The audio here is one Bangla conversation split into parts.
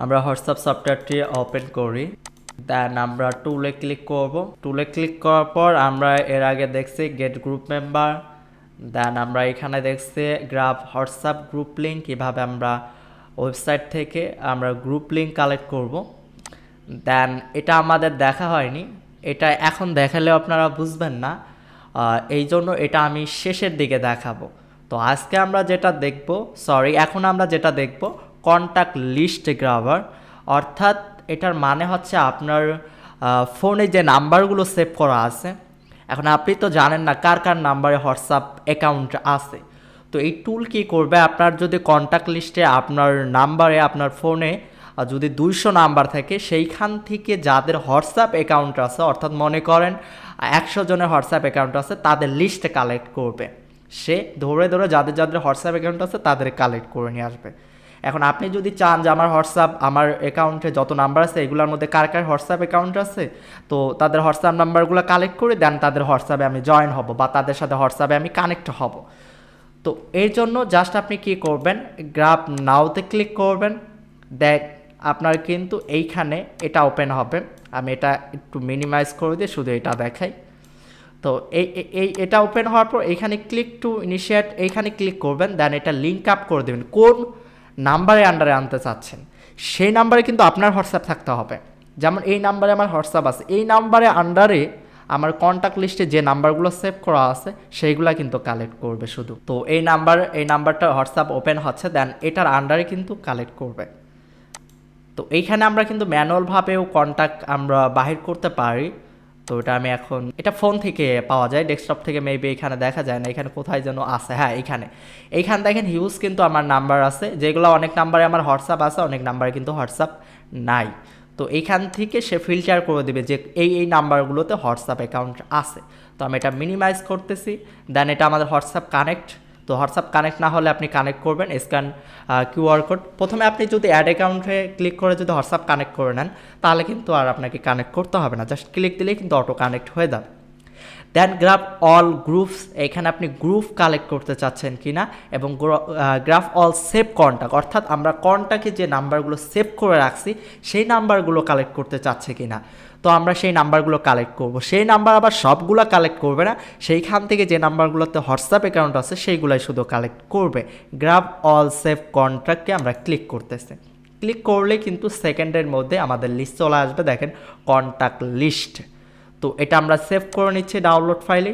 আমরা হোয়াটসঅ্যাপ সফটওয়্যারটি ওপেন করি, দেন আমরা টুলে ক্লিক করব। টুলে ক্লিক করার পর আমরা এর আগে দেখছি গেট গ্রুপ মেম্বার, দেন আমরা এখানে দেখছি গ্রাফ হোয়াটসঅ্যাপ গ্রুপ লিঙ্ক, কীভাবে আমরা ওয়েবসাইট থেকে আমরা গ্রুপ লিঙ্ক কালেক্ট করব। দেন এটা আমাদের দেখা হয়নি, এটা এখন দেখালেও আপনারা বুঝবেন না, এই জন্য এটা আমি শেষের দিকে দেখাবো। তো আজকে আমরা যেটা দেখব, এখন আমরা যেটা দেখব কন্ট্যাক্ট লিস্ট গ্রাফার, অর্থাৎ এটার মানে হচ্ছে আপনার ফোনে যে নাম্বারগুলো সেভ করা আছে, এখন আপনি তো জানেন না কার কার নাম্বারে হোয়াটসঅ্যাপ অ্যাকাউন্ট আছে। তো এই টুল কি করবে, আপনার যদি কন্ট্যাক্ট লিস্টে আপনার নাম্বারে আপনার ফোনে যদি 200 নাম্বার থাকে, সেইখান থেকে যাদের হোয়াটসঅ্যাপ অ্যাকাউন্ট আছে, অর্থাৎ মনে করেন 100 জনের হোয়াটসঅ্যাপ অ্যাকাউন্ট আছে, তাদের লিস্টে কালেক্ট করবে। সে ধরে ধরে যাদের যাদের হোয়াটসঅ্যাপ অ্যাকাউন্ট আছে তাদের কালেক্ট করে নিয়ে আসবে। এখন আপনি যদি চান যে আমার অ্যাকাউন্টে যত নাম্বার আছে এগুলোর মধ্যে কার কার হোয়াটসঅ্যাপ অ্যাকাউন্ট আছে, তো তাদের হোয়াটসঅ্যাপ নাম্বারগুলো কালেক্ট করে দেন, তাদের হোয়াটসঅ্যাপে আমি জয়েন হব বা তাদের সাথে হোয়াটসঅ্যাপে আমি কানেক্ট হব। তো এর জন্য জাস্ট আপনি কি করবেন, গ্রাফ নাওতে ক্লিক করবেন, দেখ আপনার কিন্তু এইখানে এটা ওপেন হবে। আমি এটা একটু মিনিমাইজ করে দিয়ে শুধু এটা দেখাই। তো এটা ওপেন হওয়ার পর এইখানে ক্লিক টু ইনিশিয়েট, এইখানে ক্লিক করবেন, দেন এটা লিঙ্ক আপ করে দেবেন কোন নাম্বারে আন্ডারে আনতে চাচ্ছেন, সেই নাম্বারে কিন্তু আপনার হোয়াটসঅ্যাপ থাকতে হবে। যেমন এই নাম্বারে আমার হোয়াটসঅ্যাপ আছে, এই নাম্বারে আন্ডারে আমার কন্ট্যাক্ট লিস্টে যে নাম্বারগুলো সেভ করা আছে সেইগুলো কিন্তু কালেক্ট করবে শুধু। তো এই নাম্বারটা হোয়াটসঅ্যাপ ওপেন হচ্ছে, দেন এটার আন্ডারে কিন্তু কালেক্ট করবে। তো এইখানে আমরা কিন্তু ম্যানুয়ালভাবেও কন্ট্যাক্ট আমরা বাহির করতে পারি। তো এটা আমি এখন এটা ফোন থেকে পাওয়া যায়, ডেস্কটপ থেকে মেবি এখানে দেখা যায় না, এখানে কোথায় যেন আছে, হ্যাঁ এইখানে দেখেন হিউজ কিন্তু আমার নাম্বার আছে, যেগুলো অনেক নাম্বারে আমার হোয়াটসঅ্যাপ আছে, অনেক নাম্বারে কিন্তু হোয়াটসঅ্যাপ নাই। তো এইখান থেকে সে ফিল্টার করে দেবে যে এই নাম্বারগুলোতে হোয়াটসঅ্যাপ অ্যাকাউন্ট আছে। তো আমি এটা মিনিমাইজ করতেছি, দেন এটা আমাদের হোয়াটসঅ্যাপ কানেক্ট। তো হোয়াটসঅ্যাপ কানেক্ট না হলে আপনি কানেক্ট করবেন স্ক্যান কিউআর কোড। প্রথমে আপনি যদি অ্যাড অ্যাকাউন্টে ক্লিক করে যদি হোয়াটসঅ্যাপ কানেক্ট করে নেন, তাহলে কিন্তু আর আপনাকে কানেক্ট করতে হবে না, জাস্ট ক্লিক দিলেই কিন্তু অটো কানেক্ট হয়ে যাবে। দেন গ্রাফ অল গ্রুপস, এখানে আপনি গ্রুপ কালেক্ট করতে চাচ্ছেন কিনা, এবং গ্রাফ অল সেভ কন্ট্যাক্ট, অর্থাৎ আমরা কন্ট্যাক্টে যে নাম্বারগুলো সেভ করে রাখছি সেই নাম্বারগুলো কালেক্ট করতে চাচ্ছে কিনা। তো আমরা সেই নাম্বারগুলো কালেক্ট করব, সেই নাম্বার আবার সবগুলো কালেক্ট করবে না, সেইখান থেকে যে নাম্বারগুলোতে হোয়াটসঅ্যাপ অ্যাকাউন্ট আছে সেইগুলাই শুধু কালেক্ট করবে। গ্রাফ অল সেভ কন্ট্যাক্টকে আমরা ক্লিক করতেছি, ক্লিক করলে কিন্তু সেকেন্ডের মধ্যে আমাদের লিস্ট চলে আসবে, দেখেন কন্ট্যাক্ট লিস্ট। তো এটা আমরা সেভ করে নিচ্ছি ডাউনলোড ফাইলে,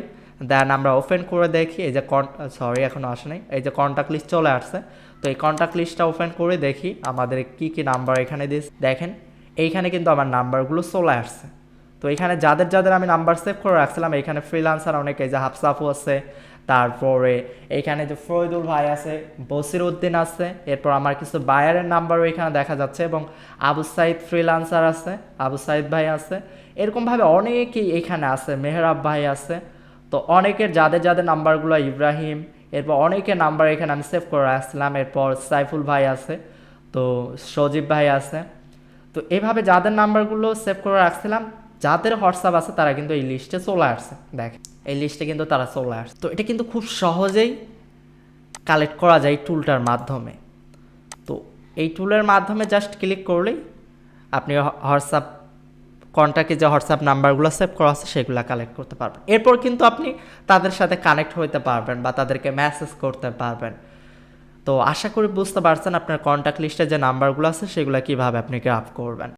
দেন আমরা ওপেন করে দেখি, এই যে এখনও আসে নাই, এই যে কন্ট্যাক্ট লিস্ট চলে আসছে। তো এই কন্ট্যাক্ট লিস্টটা ওপেন করে দেখি আমাদের কি কি নাম্বার এখানে দিয়েছে, দেখেন এইখানে কিন্তু আমার নাম্বারগুলো চলে আসছে। তো এখানে যাদের যাদের আমি নাম্বার সেভ করে রাখছিলাম, এখানে ফ্রিল্যান্সার অনেক, এই যে হাফসাফু আছে, তারপরে এইখানে যে ফরিদুল ভাই আছে, বসির উদ্দিন আছে, এরপর আমার কিছু বায়ারের নাম্বারও এখানে দেখা যাচ্ছে, এবং আবু সাইদ ফ্রিল্যান্সার আছে, আবু সাইদ ভাই আছে, এরকমভাবে অনেকেই এখানে আছে, মেহরাব ভাই আছে। তো অনেকের যাদের যাদের নাম্বারগুলো, ইব্রাহিম, এরপর অনেকের নাম্বার এখানে আমি সেভ করে রাখছিলাম, এরপর সাইফুল ভাই আছে, তো সজীব ভাই আছে। তো এইভাবে যাদের নাম্বারগুলো সেভ করে রাখছিলাম, যাদের হোয়াটসঅ্যাপ আছে তারা কিন্তু এই লিস্টে চলে আসছে, দেখ এই লিস্টে কিন্তু তারা চলে আসছে। তো এটা কিন্তু খুব সহজেই কালেক্ট করা যায় টুলটার মাধ্যমে। তো এই টুলের মাধ্যমে জাস্ট ক্লিক করলেই আপনি হোয়াটসঅ্যাপ কন্ট্যাক্টে যে হোয়াটসঅ্যাপ নাম্বারগুলো সেভ করা আছে সেগুলো কালেক্ট করতে পারবেন। এরপর কিন্তু আপনি তাদের সাথে কানেক্ট হতে পারবেন বা তাদেরকে মেসেজ করতে পারবেন। তো আশা করি বুঝতে পারছেন আপনার কন্ট্যাক্ট লিস্টে যে নাম্বারগুলো আছে সেগুলো কীভাবে আপনি গ্রাফ করবেন।